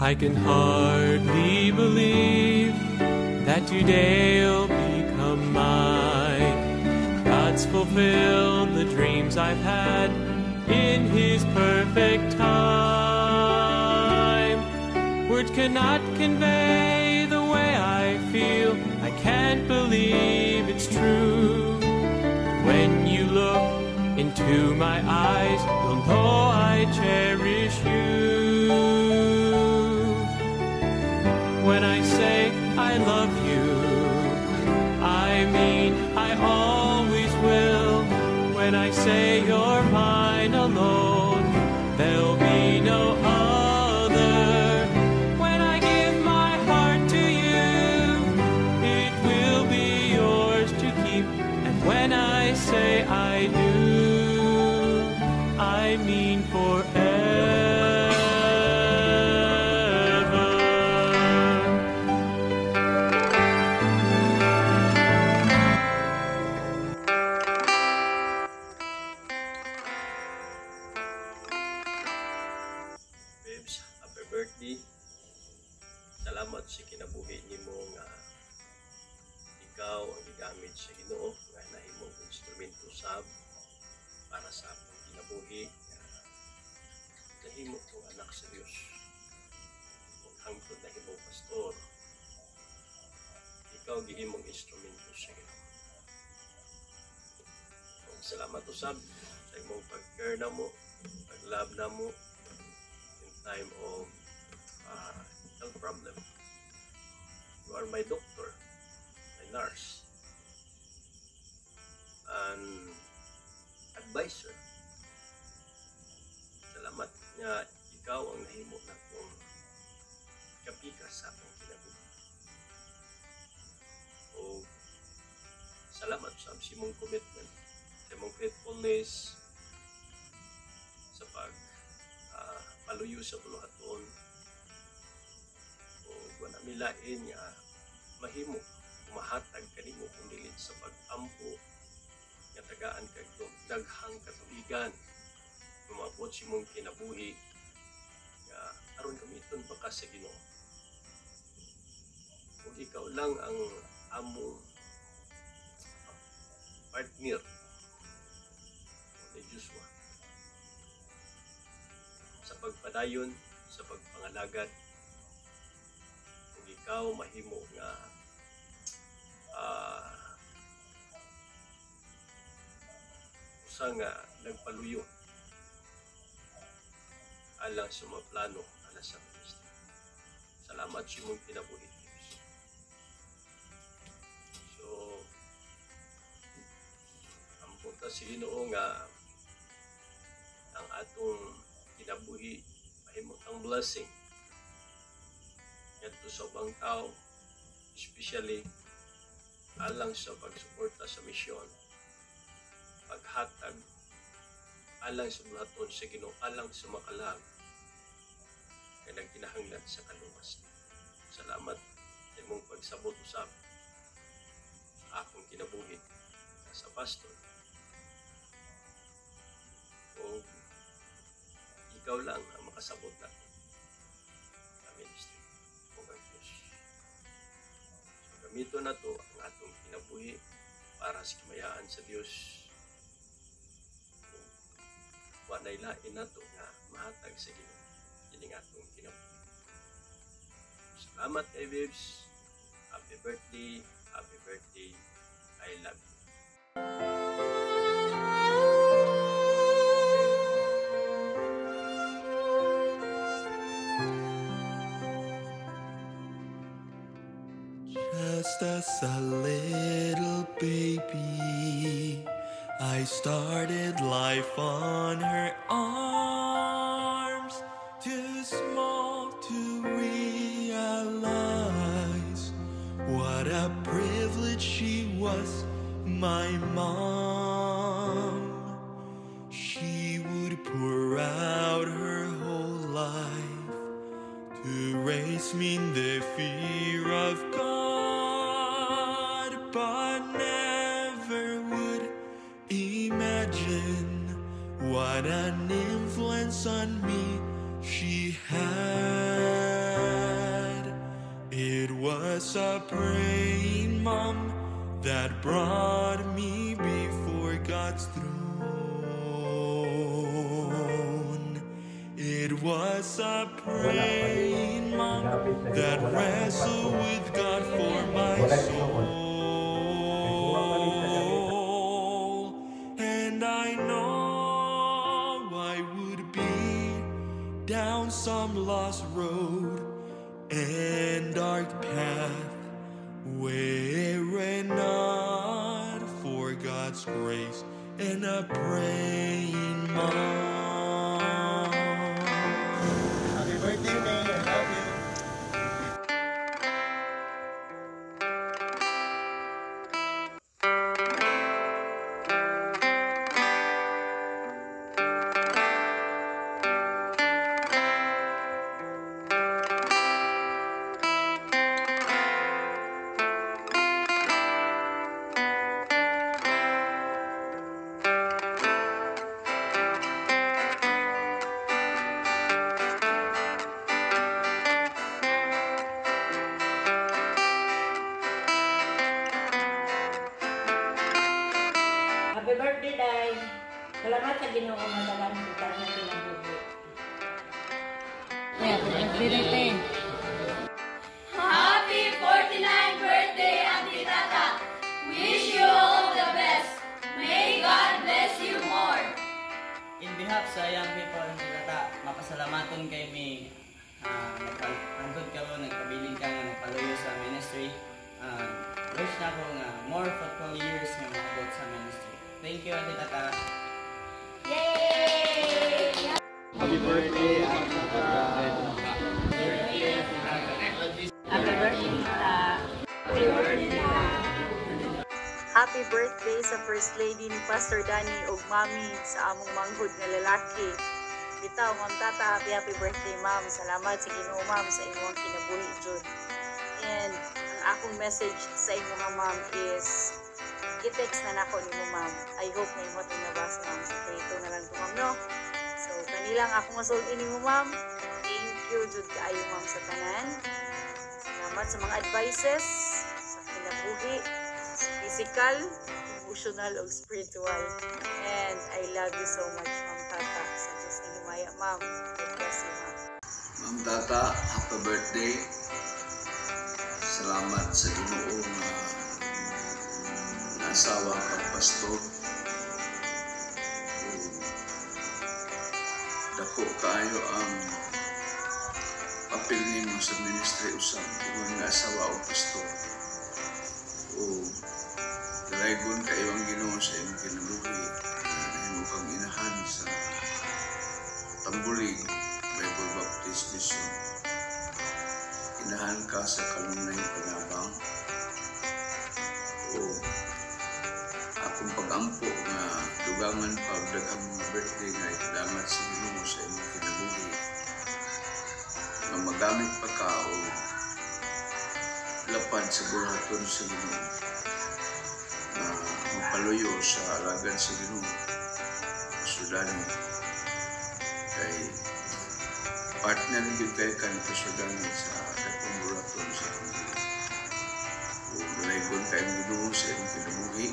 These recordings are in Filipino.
I can hardly believe that today'll become mine. God's fulfilled the dreams I've had in His perfect time. Words cannot convey the way I feel. I can't believe it's true. When you look into my eyes, you'll know I cherish you. When I say I love you, I mean I always will. When I say you're mine alone, there'll be no other. When I give my heart to you, it will be yours to keep. And when I say I do, I mean forever. Happy birthday. Salamat sa kinabuhi nimo nga ikaw ang gigamit sa Ginoo nga nahimong instrumento sab para sa akong kinabuhi. Nahimo kong anak sa Dios. Kung hangtod nahimong pastor, ikaw gihimong instrumento sa Ginoo. Salamat usab sa imong pag-care na mo, pag-love na mo time of health problem. You are my doctor, my nurse, and advisor. Salamat nga ikaw ang nahimo na kong kapika sa akong kinabuhi. O salamat sa imong commitment, sa imong faithfulness sa paluyo sa buluhaton o wala milain nga mahimo mahatag kanimo kundi sa pag-ampo nga tagaan kag daghang katuigan lumabot si mong kinabuhi nga aron gamiton pa ka sa Ginoo. Kung ikaw lang ang among partner ni Joshua sa pagpadayon, sa pagpangalagad, kung ikaw mahimo nga usa nga nagpaluyo alang sa mga plano alang sa Kristo. Salamat sa imong kinabuhi. So, ang punta sa Ginoo nga ang atong kinabuhi mahimot ang blessing ngadto sa ubang tao, especially alang sa pagsuporta sa misyon, paghatag alang sa bulaton sa Ginoo, alang sa makalag kay nagkinahanglan sa kaluwas. Salamat sa imong pagsabot usab akong kinabuhi sa pastor. O ikaw lang ang makasabot na sa ministry o ang Diyos. So, gamito na to ang atong kinabuhi para sa kimayaan sa Diyos. Wanay lain na to nga mahatag sa Ginoo. Yun ang atong kinabuhi. Salamat kay Bibs. Happy birthday. Happy birthday. I love you. Just as a little baby, I started life on her arms, too small to realize what a privilege she was, my mom. She would pour out her whole life to raise me in the fear of God, but never would imagine what an influence on me she had. was a praying mom that brought me before God's throne. It was a praying mom that wrestled with God for my soul. And I know I would be down some lost road and dark path were it not for God's grace and a praying mom. Happy birthday, May. I love you. Happy birthday, Day! Salamat sa Ginoo nga dagan kita nga pinabuhi. Happy birthday, Happy 49th birthday, Auntie Tata! Wish you all the best. May God bless you more. In behalf sa young people, Tata, mapasalamaton kay May. Nagpantod ka mo, nagpabiling ka nga, nagpaluyo sa ministry. Wish na ko nga more fruitful years nga makabot sa ministry. Thank you, Auntie Tata. Yay! Happy birthday, Happy Happy birthday, Tita! Happy birthday sa First Lady ni Pastor Danny ug Mami sa among manghud nga lalaki. Bitaw, Ma'am Tata, happy birthday, Ma'am. Salamat sa Ginoo, Ma'am, sa imong kinabuhi jud. And ang akong message sa imo nga, Ma'am, is i-text na nako nimo, Ma'am. I hope na imot ang nabasa, Ma'am. Sa krito na lang ko, Ma'am, no? So, kanilang akong masulti nimo, Ma'am. Thank you jud kaayo, Ma'am, sa tanan. Salamat sa mga advices sa kinabuhi, physical, emotional, o spiritual. And I love you so much, Ma'am Tata. Sa Diyos na himaya, Ma'am. God bless you, Ma'am. Ma'am Tata, happy birthday. Salamat sa Ginoo nga naasawa kang pastor. Dako kaayo ang papel nimo sa ministry usab ingon nga asawa o pastor. O dalaygon kayo ang Ginoo sa imong kinabuhi. Nahimo kang inahan sa Tambulig Bible Baptist Mission. Inahan ka sa kalunay panabang. O akong pag-ampo nga dugangan pagdagang mga birthday nga idamat sa Ginoo sa imong kinabuhi. Nga magamit pa ka o lapad sa buraton sa Ginoo. Na magpaluyo sa alagad sa Ginoo. Sudani. Kay partner gid kay kan Sudani sa dakong buraton sa Ginoo. Dalaygon kay Ginoo sa imong kinabuhi.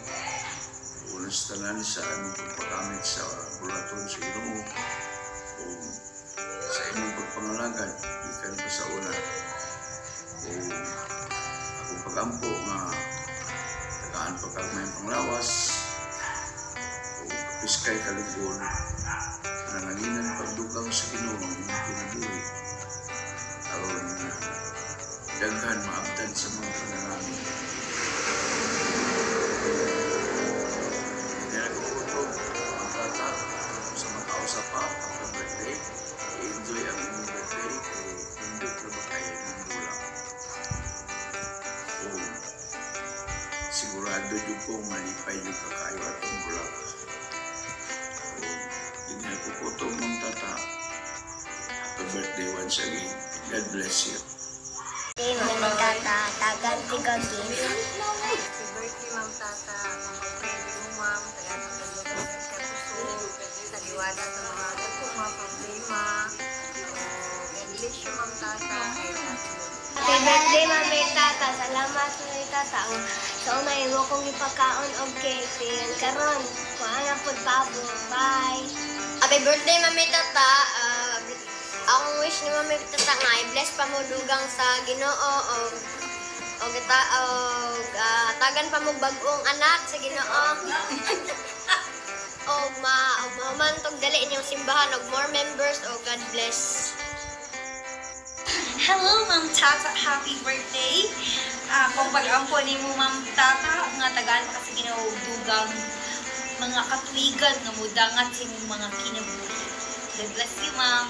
Unas tanan sa among pagpagamit sa buraton sa Ginoo o sa imong pagpangalagad gikan pa sa una. O akong pagampo nga tagaan pa kag may panglawas o piskay kalingkod nananginan pagdugang sa Ginoo ang imong kinabuhi aron daghan maabtan sa mga panalangin. Nagkukutok ang Tata sa mga kausa pa ang birthday. I-enjoy ang inyong birthday kay hindi na ba kayo ng gulang. O sigurado yung po malipay yung kakayo at ang gulang. O nagkukutok ng Tata. Happy birthday once again. God bless you. Hey, Mama Tata, tagan tiga Happy birthday, Ma'am Tata. Pag-pray mo, Ma'am. Kaya sa paglugan sa siya puso. Sa liwada sa mga mga problema. God bless you, Ma'am Tata. I love you. Happy birthday, Mami Tata. Salamat, Mami Tata. Sa unay mo kong ipakaon og cake. Karon, kuana pud pabo. Bye. Happy birthday, Mami Tata. Ang wish ni Mami Tata nga i-bless pa mo dugang sa Ginoo og tagan pa mo bag-ong anak sa Ginoo. og mamantog dali inyong simbahan og more members. God bless. Hello, Ma'am Tata. Happy birthday. Kung pag-ampo ni mo, Ma'am Tata, nga tagaan ka sa Ginoo dugang mga katwigan nga mudangat sa imong mga kinabuhi. God bless you, Ma'am.